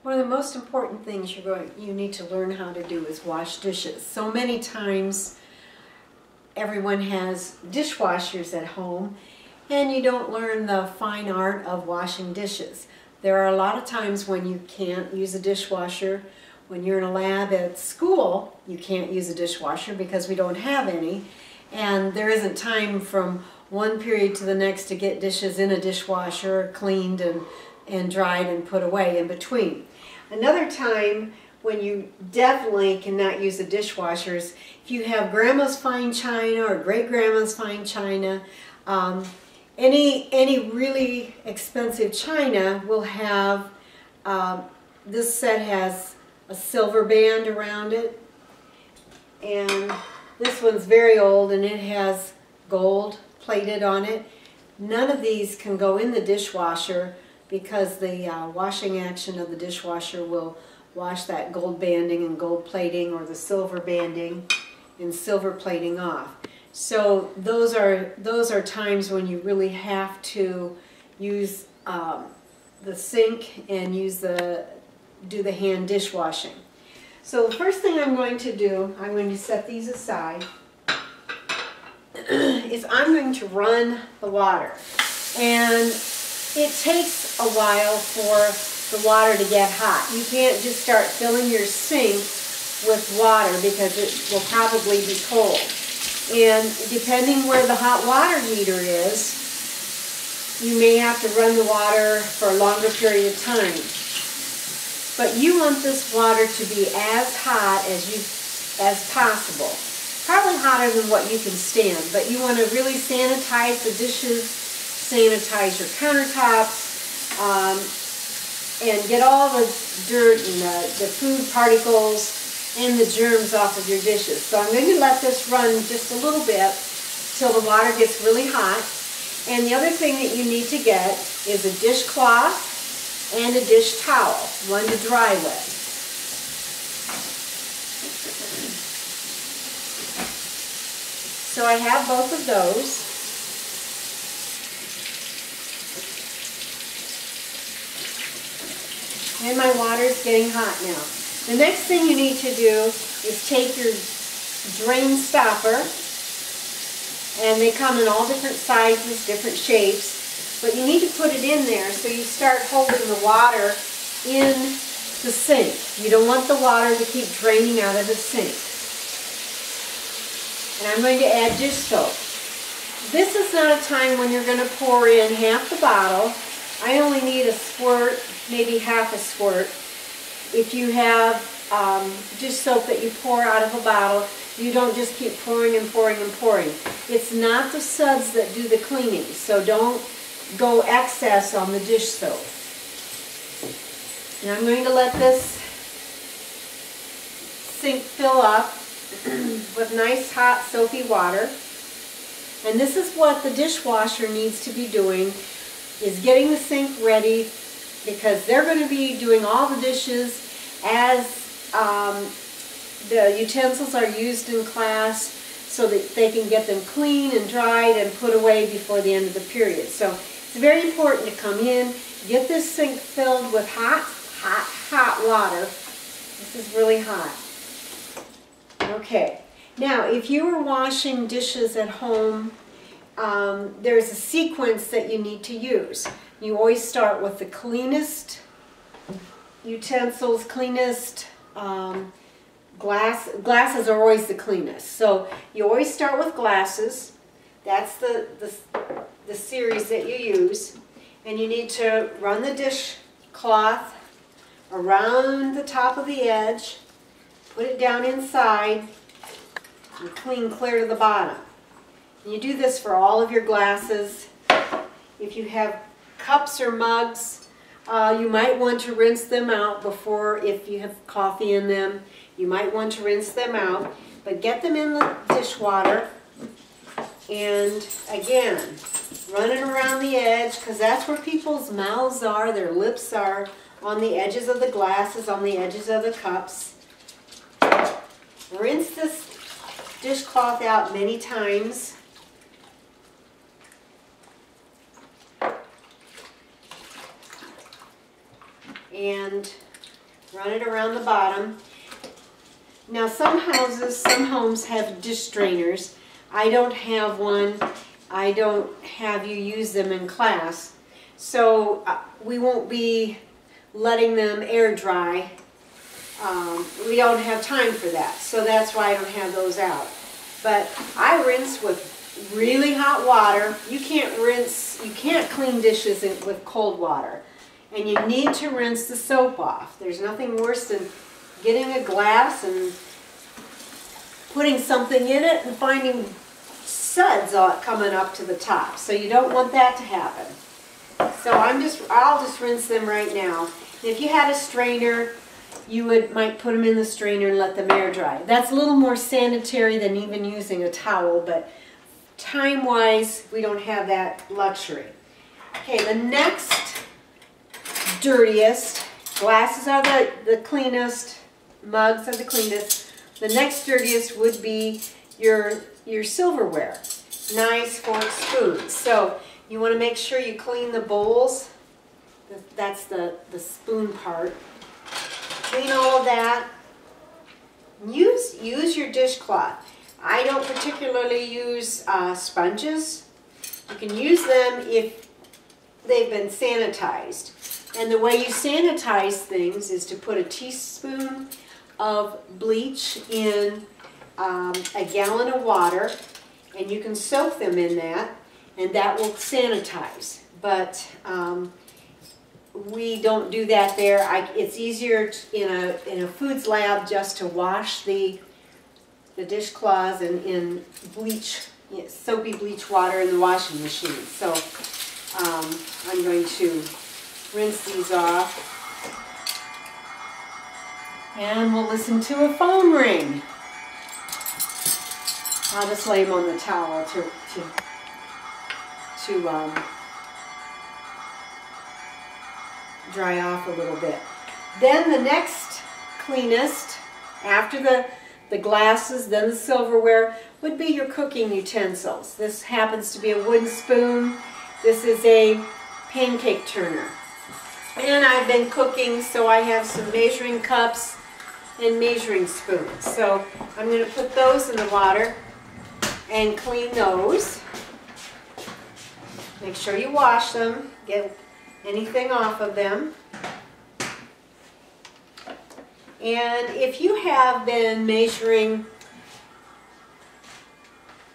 One of the most important things you need to learn how to do is wash dishes. So many times everyone has dishwashers at home and you don't learn the fine art of washing dishes. There are a lot of times when you can't use a dishwasher. When you're in a lab at school, you can't use a dishwasher because we don't have any. And there isn't time from one period to the next to get dishes in a dishwasher, cleaned and dried and put away in between. Another time when you definitely cannot use the dishwashers, if you have grandma's fine china or great-grandma's fine china, any really expensive china will have, this set has a silver band around it, and this one's very old and it has gold plated on it. None of these can go in the dishwasher because the washing action of the dishwasher will wash that gold banding and gold plating or the silver banding and silver plating off. So those are times when you really have to use the sink and do the hand dishwashing. So the first thing I'm going to do, I'm going to set these aside, is I'm going to run the water. And it takes a while for the water to get hot. You can't just start filling your sink with water because it will probably be cold. And depending where the hot water heater is, you may have to run the water for a longer period of time. But you want this water to be as hot as possible. Probably hotter than what you can stand, but you want to really sanitize the dishes, sanitize your countertops, and get all the dirt and the food particles and the germs off of your dishes. So I'm going to let this run just a little bit till the water gets really hot. And the other thing that you need to get is a dishcloth and a dish towel, one to dry with. So I have both of those. And my water is getting hot now. The next thing you need to do is take your drain stopper, and they come in all different sizes, different shapes, but you need to put it in there so you start holding the water in the sink. You don't want the water to keep draining out of the sink. And I'm going to add dish soap. This is not a time when you're going to pour in half the bottle. I only need a squirt, maybe half a squirt. If you have dish soap that you pour out of a bottle, you don't just keep pouring and pouring and pouring. It's not the suds that do the cleaning, so don't go excess on the dish soap. And I'm going to let this sink fill up with nice hot soapy water. And this is what the dishwasher needs to be doing, is getting the sink ready, because they're going to be doing all the dishes as the utensils are used in class, so that they can get them clean and dried and put away before the end of the period. So it's very important to come in, get this sink filled with hot water. This is really hot. Okay, now if you are washing dishes at home, there's a sequence that you need to use. You always start with the cleanest utensils, cleanest glasses are always the cleanest. So you always start with glasses. That's the series that you use. And you need to run the dishcloth around the top of the edge, put it down inside, and clean clear to the bottom. And you do this for all of your glasses. If you have cups or mugs, you might want to rinse them out before, if you have coffee in them, you might want to rinse them out. But get them in the dishwater, and again, run it around the edge, because that's where people's mouths are, their lips are, on the edges of the glasses, on the edges of the cups. Rinse this dishcloth out many times. And Run it around the bottom. Now some houses, some homes have dish strainers. I don't have one. I don't have you use them in class. So we won't be letting them air dry. We don't have time for that. So that's why I don't have those out. But I rinse with really hot water. You can't clean dishes with cold water. And you need to rinse the soap off. There's nothing worse than getting a glass and putting something in it and finding suds coming up to the top. So you don't want that to happen. So I'll just rinse them right now. If you had a strainer, you might put them in the strainer and let them air dry. That's a little more sanitary than even using a towel, but time-wise, we don't have that luxury. Okay, the next dirtiest, glasses are the cleanest, mugs are the cleanest. The next dirtiest would be your silverware, knives, forks, spoons. So you want to make sure you clean the bowls. That's the spoon part. Clean all of that. Use your dishcloth. I don't particularly use sponges. You can use them if they've been sanitized. And the way you sanitize things is to put a teaspoon of bleach in a gallon of water, and you can soak them in that, and that will sanitize. But we don't do that there. It's easier in a foods lab just to wash the dishcloths in bleach, soapy bleach water in the washing machine. So I'm going to rinse these off. And we'll listen to a phone ring. I'll just lay them on the towel to dry off a little bit. Then the next cleanest, after the glasses, then the silverware, would be your cooking utensils. This happens to be a wooden spoon. This is a pancake turner. And I've been cooking, so I have some measuring cups and measuring spoons. So I'm going to put those in the water and clean those. Make sure you wash them, get anything off of them. And if you have been measuring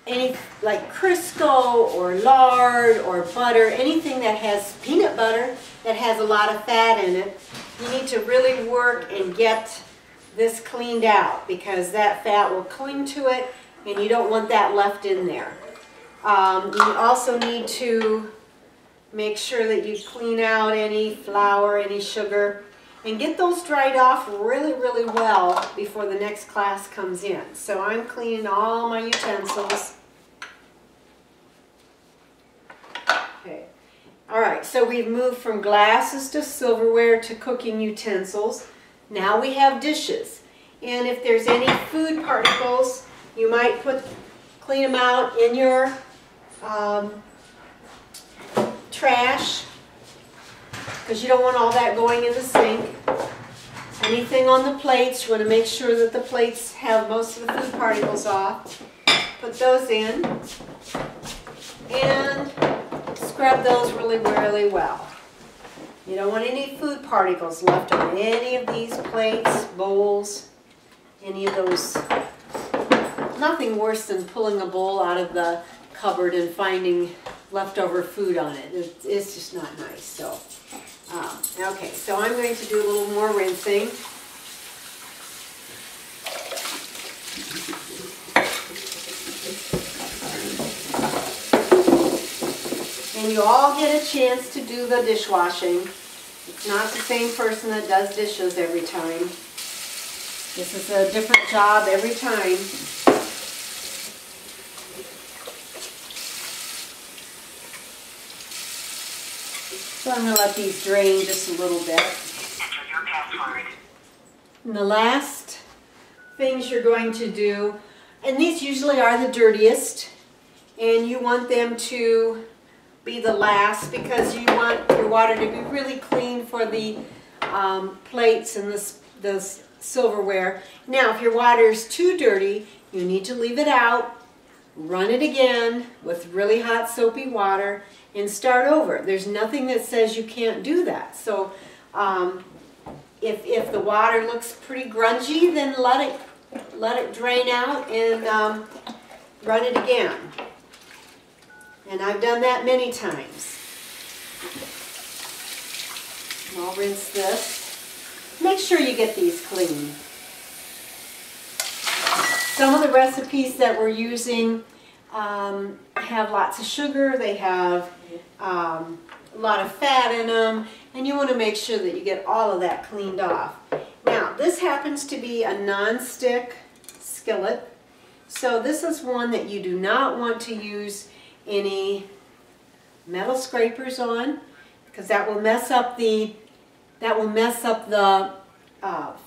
any like Crisco or lard or butter, anything that has peanut butter that has a lot of fat in it, you need to really work and get this cleaned out, because that fat will cling to it and you don't want that left in there. You also need to make sure that you clean out any flour, any sugar, and get those dried off really, really well before the next class comes in. So I'm cleaning all my utensils. Okay. All right, so we've moved from glasses to silverware to cooking utensils. Now we have dishes. And if there's any food particles, you might clean them out in your trash, because you don't want all that going in the sink. Anything on the plates, you want to make sure that the plates have most of the food particles off. Put those in and scrub those really, really well. You don't want any food particles left on any of these plates, bowls, any of those. Nothing worse than pulling a bowl out of the cupboard and finding leftover food on it. It's just not nice. So, okay, so I'm going to do a little more rinsing. And you all get a chance to do the dishwashing. It's not the same person that does dishes every time. This is a different job every time. So I'm going to let these drain just a little bit. Enter your password. And the last things you're going to do, and these usually are the dirtiest, and you want them to be the last because you want your water to be really clean for the plates and those silverware. Now, if your water is too dirty, you need to leave it out, run it again with really hot soapy water, and start over. There's nothing that says you can't do that. So if the water looks pretty grungy, then let it drain out and run it again. And I've done that many times. And I'll rinse this. Make sure you get these clean. Some of the recipes that we're using have lots of sugar. They have a lot of fat in them, and you want to make sure that you get all of that cleaned off. Now, this happens to be a non-stick skillet, so this is one that you do not want to use any metal scrapers on, because that will mess up the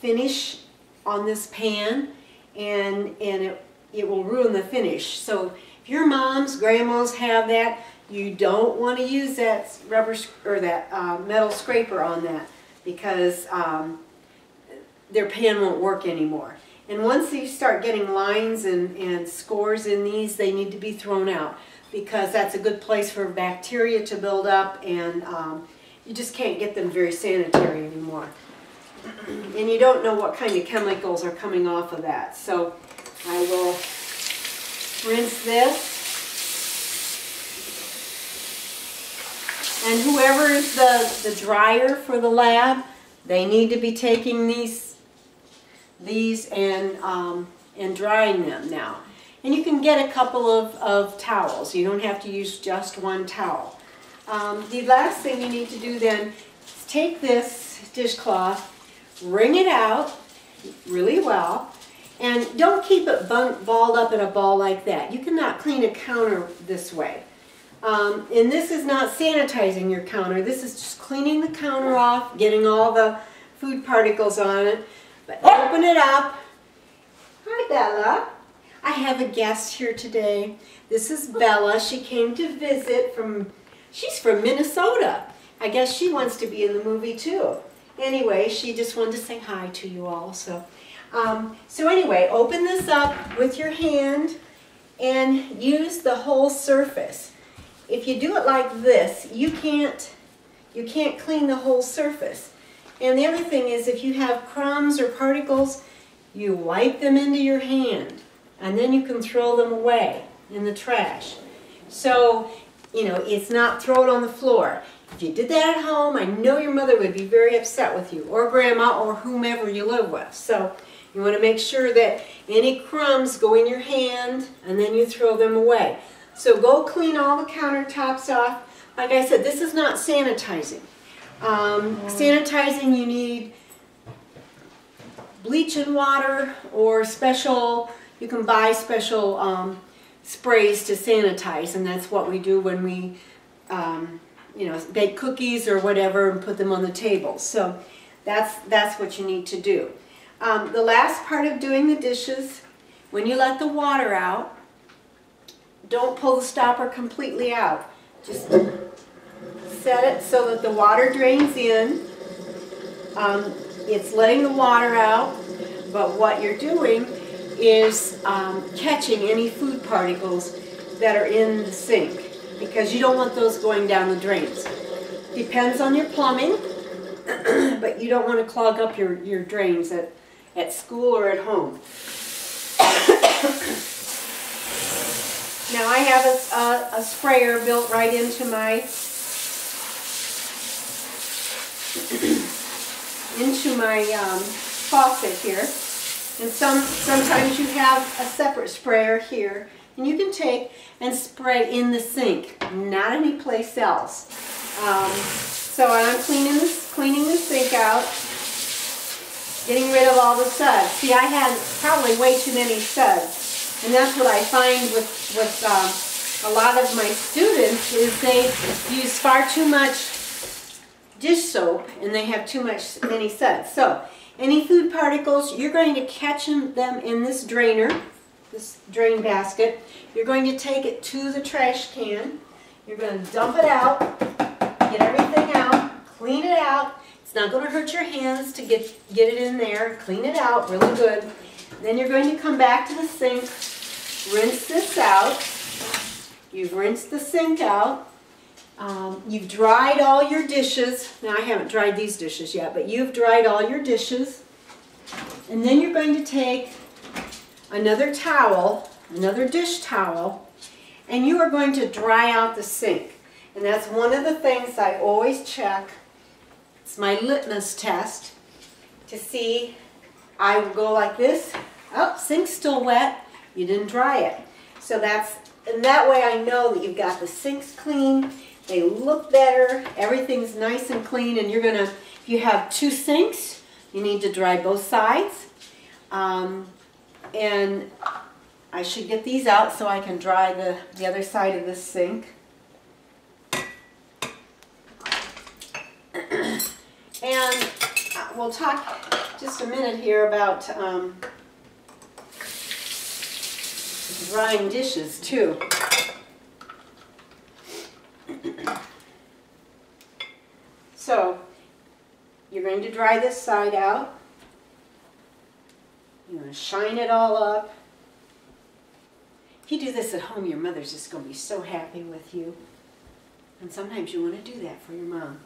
finish on this pan, and it will ruin the finish. So if your moms, grandmas have that, you don't want to use that rubber or that metal scraper on that, because their pan won't work anymore. And once you start getting lines and scores in these, they need to be thrown out, because that's a good place for bacteria to build up, and you just can't get them very sanitary anymore. And you don't know what kind of chemicals are coming off of that. So I will rinse this. And whoever is the dryer for the lab, they need to be taking these and drying them now. And you can get a couple of towels. You don't have to use just one towel. The last thing you need to do then is take this dishcloth, wring it out really well, and don't keep it balled up in a ball like that. You cannot clean a counter this way. And this is not sanitizing your counter. This is just cleaning the counter off, getting all the food particles on it. But open it up. Hi, Bella. I have a guest here today. This is Bella. She came to visit she's from Minnesota. I guess she wants to be in the movie too. Anyway, she just wanted to say hi to you all. So anyway, open this up with your hand and use the whole surface. If you do it like this, you can't clean the whole surface. And the other thing is, if you have crumbs or particles, you wipe them into your hand, and then you can throw them away in the trash. So, you know, it's not throw it on the floor. If you did that at home, I know your mother would be very upset with you, or grandma, or whomever you live with. So you want to make sure that any crumbs go in your hand, and then you throw them away. So go clean all the countertops off. Like I said, this is not sanitizing. Sanitizing, you need bleach and water, or you can buy special sprays to sanitize, and that's what we do when we you know, bake cookies or whatever and put them on the table. So that's what you need to do. The last part of doing the dishes, when you let the water out, don't pull the stopper completely out. Just set it so that the water drains in. It's letting the water out, but what you're doing is catching any food particles that are in the sink, because you don't want those going down the drains. Depends on your plumbing, but you don't want to clog up your drains at school or at home. Now I have a sprayer built right into my faucet here, and sometimes you have a separate sprayer here, and you can take and spray in the sink, not any place else. So I'm cleaning the sink out, getting rid of all the suds. See, I had probably way too many suds. And that's what I find with a lot of my students, is they use far too much dish soap and they have many suds. So any food particles, you're going to catch them in this drainer, this drain basket. You're going to take it to the trash can. You're going to dump it out, get everything out, clean it out. It's It's not going to hurt your hands to get it in there. Clean it out really good. Then you're going to come back to the sink, rinse this out. You've rinsed the sink out. You've dried all your dishes. Now I haven't dried these dishes yet, but you've dried all your dishes. And then you're going to take another towel, another dish towel, and you are going to dry out the sink. And that's one of the things I always check. It's my litmus test to see. I will go like this. Oh, sink's still wet. You didn't dry it. So and that way I know that you've got the sinks clean. They look better. Everything's nice and clean. And you're going to, if you have two sinks, you need to dry both sides. And I should get these out so I can dry the other side of this sink. And we'll talk just a minute here about drying dishes too. So you're going to dry this side out. You're going to shine it all up. If you do this at home, your mother's just going to be so happy with you. And sometimes you want to do that for your mom.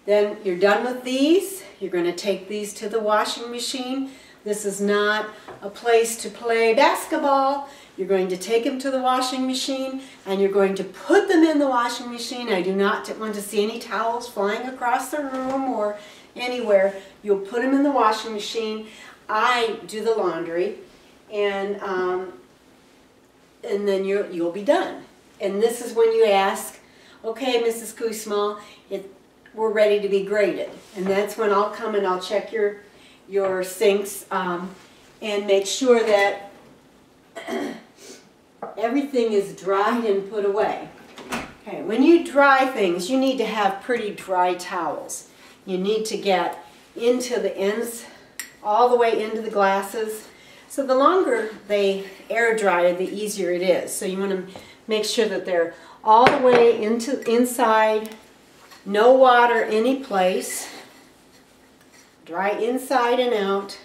Then you're done with these. You're going to take these to the washing machine. This is not a place to play basketball. You're going to take them to the washing machine and you're going to put them in the washing machine. I do not want to see any towels flying across the room or anywhere. You'll put them in the washing machine. I do the laundry, and then you'll be done. And this is when you ask, okay, Mrs. Kusmal, we're ready to be graded. And that's when I'll come and I'll check your sinks and make sure that everything is dried and put away. Okay, when you dry things, you need to have pretty dry towels. You need to get into the ends, all the way into the glasses. So the longer they air dry, the easier it is. So you want to make sure that they're all the way inside, no water any place, dry inside and out.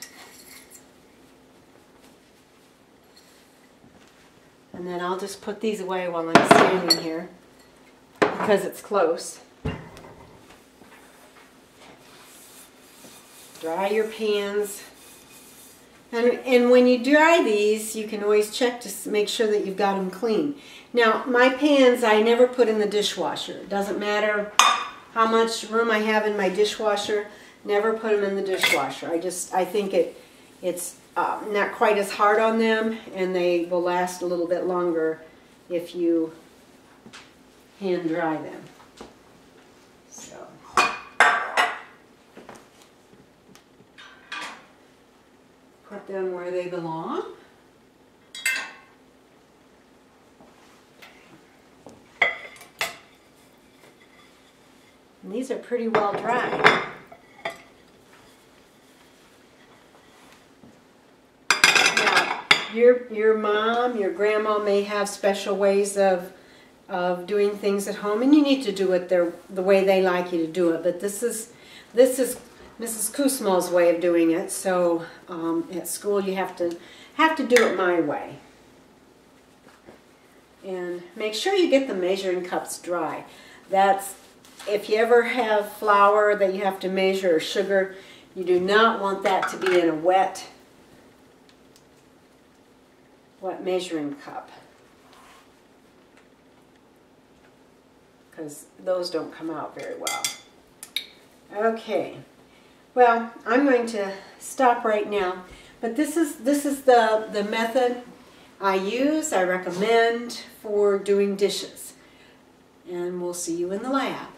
And then I'll just put these away while I'm standing here because it's close. Dry your pans. And when you dry these, you can always check to make sure that you've got them clean. Now, my pans I never put in the dishwasher. It doesn't matter how much room I have in my dishwasher, never put them in the dishwasher. I think it's not quite as hard on them, and they will last a little bit longer if you hand dry them. So put them where they belong. And these are pretty well dried. Now, your mom, your grandma may have special ways of doing things at home, and you need to do it the way they like you to do it. But this is Mrs. Kusmal's way of doing it. So at school you have to do it my way. And make sure you get the measuring cups dry. That's if you ever have flour that you have to measure, or sugar, you do not want that to be in a wet measuring cup, because those don't come out very well. Okay, well, I'm going to stop right now, but this is the method I use, I recommend for doing dishes, and we'll see you in the lab.